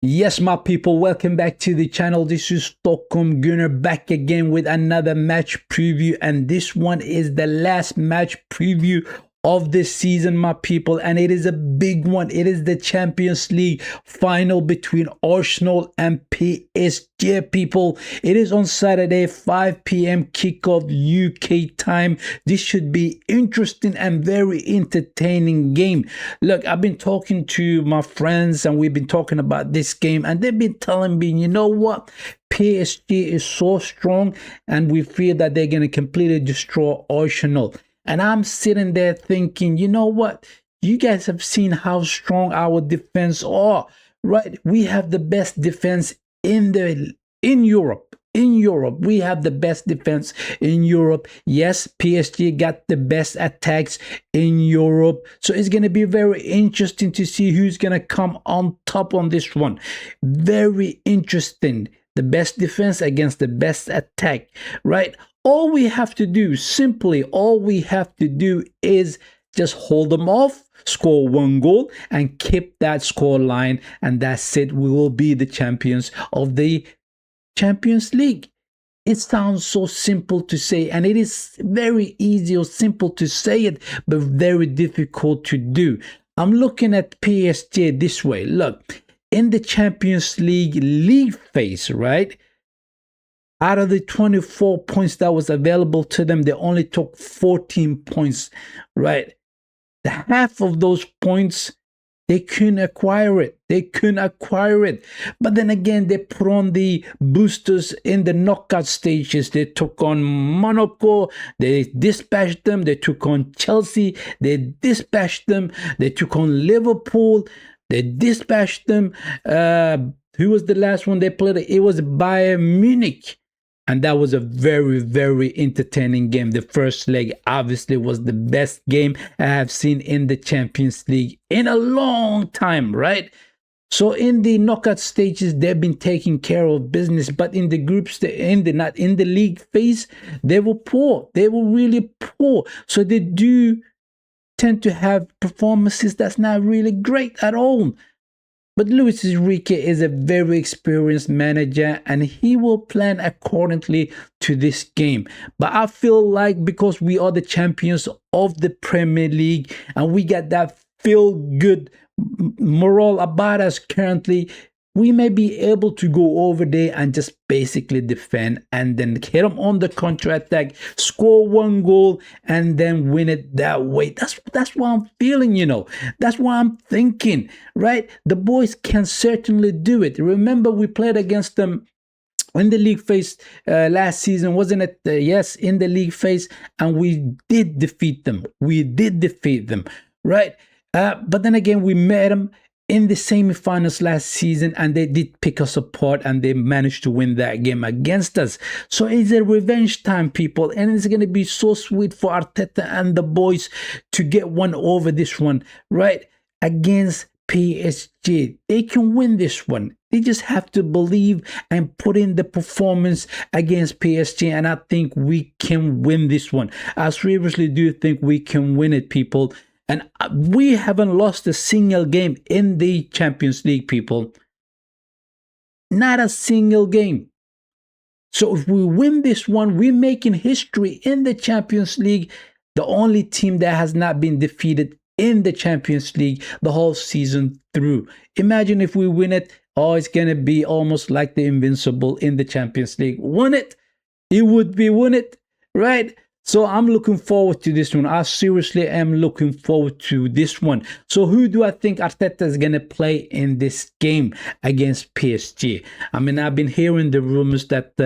Yes, my people, welcome back to the channel. This is Stockholm Gunnar back again with another match preview, and this one is the last match preview of this season, my people, and it is a big one. It is the Champions League final between Arsenal and PSG, people. It is on Saturday, 5 p.m. kickoff UK time. This should be interesting and very entertaining game. Look, I've been talking to my friends and we've been talking about this game, and they've been telling me, you know what, PSG is so strong and we feel that they're going to completely destroy Arsenal. And I'm sitting there thinking, you know what? You guys have seen how strong our defense are, right? We have the best defense in Europe. In Europe, we have the best defense in Europe. Yes, PSG got the best attacks in Europe. So it's going to be very interesting to see who's going to come on top on this one. Very interesting. The best defense against the best attack, right? All we have to do, all we have to do is just hold them off, score one goal, and keep that score line, and that's it. We will be the champions of the Champions League. It sounds so simple to say, and it is very easy or simple to say it, but very difficult to do. I'm looking at PSG this way. Look, in the Champions League phase, right? Out of the 24 points that was available to them, they only took 14 points, right? The half of those points, they couldn't acquire it. But then again, they put on the boosters in the knockout stages. They took on Monaco. They dispatched them. They took on Chelsea. They dispatched them. They took on Liverpool. They dispatched them. Who was the last one they played? It was Bayern Munich. And that was a very, very entertaining game. The first leg obviously was the best game I have seen in the Champions League in a long time, right? So in the knockout stages, they've been taking care of business, but in the groups, in the league phase, they were poor. They were really poor. So they do tend to have performances that's not really great at all. But Luis Enrique is a very experienced manager and he will plan accordingly to this game. But I feel like because we are the champions of the Premier League and we got that feel-good morale about us currently, we may be able to go over there and just basically defend and then hit them on the counter-attack, score one goal, and then win it that way. That's what I'm feeling, you know. That's what I'm thinking, right? The boys can certainly do it. Remember, we played against them in the league phase last season, wasn't it? Yes, in the league phase, and we did defeat them. Right? But then again, we met them in the semifinals last season and they did pick us apart and they managed to win that game against us. So it's a revenge time, people, and it's going to be so sweet for Arteta and the boys to get one over this one, right? Against PSG. They can win this one. They just have to believe and put in the performance against PSG, and I think we can win this one. I seriously do think we can win it, people. And we haven't lost a single game in the Champions League, people. Not a single game. So if we win this one, we're making history in the Champions League. The only team that has not been defeated in the Champions League the whole season through. Imagine if we win it. Oh, it's going to be almost like the Invincible in the Champions League. Won it. It would be won it, right? So I'm looking forward to this one. I seriously am looking forward to this one. So who do I think Arteta is going to play in this game against PSG? I mean, I've been hearing the rumors that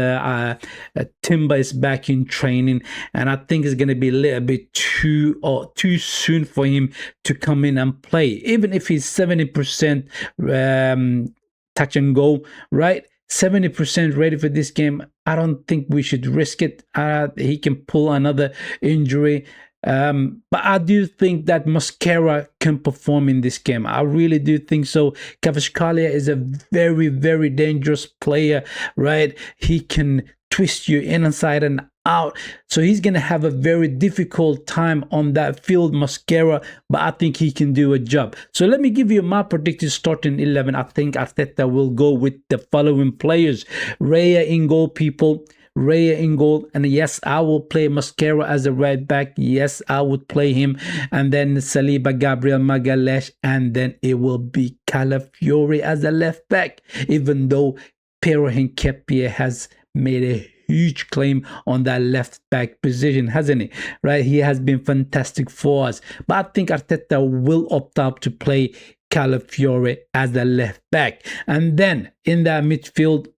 Timber is back in training, and I think it's going to be a little bit too soon for him to come in and play. Even if he's 70% touch and go, right? 70% ready for this game. I don't think we should risk it. He can pull another injury. But I do think that Mascara can perform in this game. I really do think so. Kvaratskhelia is a very, very dangerous player, right? He can twist you inside and out. So he's going to have a very difficult time on that field, Mascara, but I think he can do a job. So let me give you my predicted starting 11. I think Arteta will go with the following players. Raya in goal, people. Raya in goal, and yes, I will play Mascara as a right back. Yes, I would play him, and then Saliba, Gabriel Magalhaes, and then it will be Calafiori as a left back. Even though Pero Hincapié has made a huge claim on that left back position, hasn't he? Right, he has been fantastic for us, but I think Arteta will opt out to play Calafiori as the left back, and then in that midfield,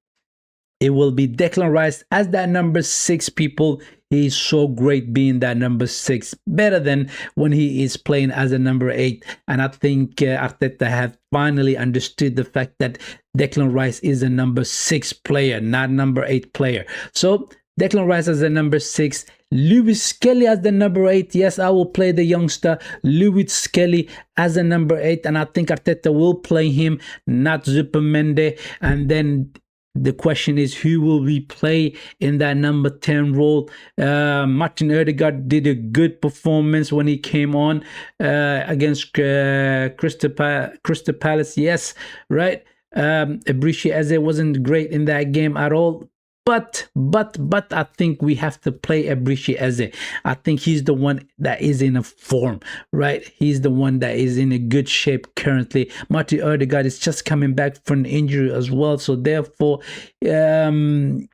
it will be Declan Rice as that number 6, people. He's so great being that number 6, better than when he is playing as a number 8. And I think Arteta have finally understood the fact that Declan Rice is a number 6 player, not number 8 player. So Declan Rice as the number 6, Lewis Skelly as the number 8. Yes, I will play the youngster Lewis Skelly as a number 8, and I think Arteta will play him, not Zubimendi. And then the question is, who will we play in that number 10 role? Martin Odegaard did a good performance when he came on against Crystal Palace. Yes, right. Eberechi Eze wasn't great in that game at all. But I think we have to play Eberechi Eze. I think he's the one that is in a form, right? He's the one that is in a good shape currently. Martin Odegaard is just coming back from an injury as well, so therefore could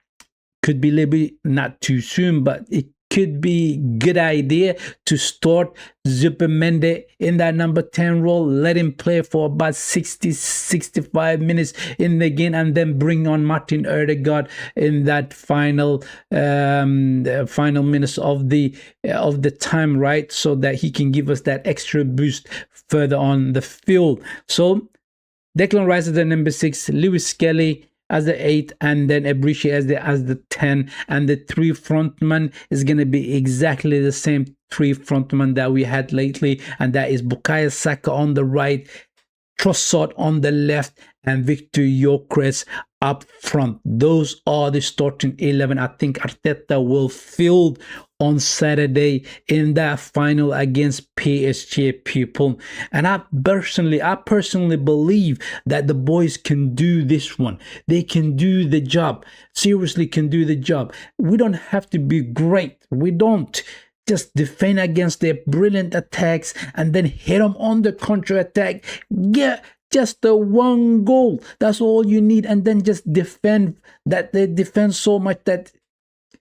be a little bit not too soon, but it could be good idea to start Zubimendi in that number 10 role, let him play for about 60-65 minutes in the game, and then bring on Martin Odegaard in that final minutes of the time, right? So that he can give us that extra boost further on the field. So Declan Rice is the number 6, Lewis Skelly as the 8, and then Eberechi as the 10, and the 3 frontmen is going to be exactly the same 3 frontmen that we had lately, and that is Bukayo Saka on the right, Trossard on the left, and Victor Gyökeres up front. Those are the starting 11. I think Arteta will field on Saturday in that final against PSG, people. And I personally believe that the boys can do this one. They can do the job. Seriously, can do the job. We don't have to be great. We don't. Just defend against their brilliant attacks and then hit them on the counter attack. Get just the 1 goal. That's all you need. And then just defend. That they defend so much that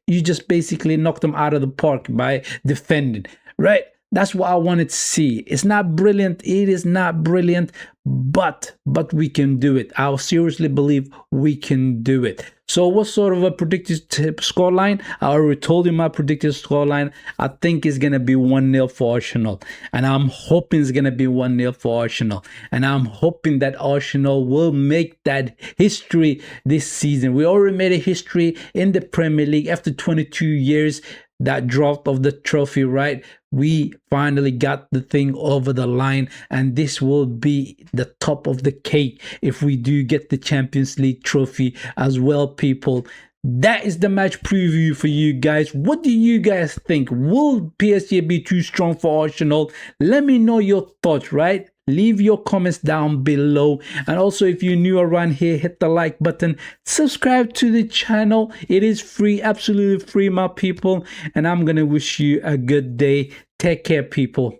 you just basically knock them out of the park by defending, right? That's what I wanted to see. It's not brilliant. It is not brilliant, but we can do it. I seriously believe we can do it. So what sort of a predicted scoreline? I already told you my predicted scoreline. I think it's going to be 1-0 for Arsenal. And I'm hoping it's going to be 1-0 for Arsenal. And I'm hoping that Arsenal will make that history this season. We already made a history in the Premier League after 22 years. That drop of the trophy, right? We finally got the thing over the line, and this will be the top of the cake if we do get the Champions League trophy as well, people. That is the match preview for you guys. What do you guys think? Will PSG be too strong for Arsenal? Let me know your thoughts, right? Leave your comments down below. And also, if you're new around here, hit the like button. Subscribe to the channel. It is free, absolutely free, my people. And I'm going to wish you a good day. Take care, people.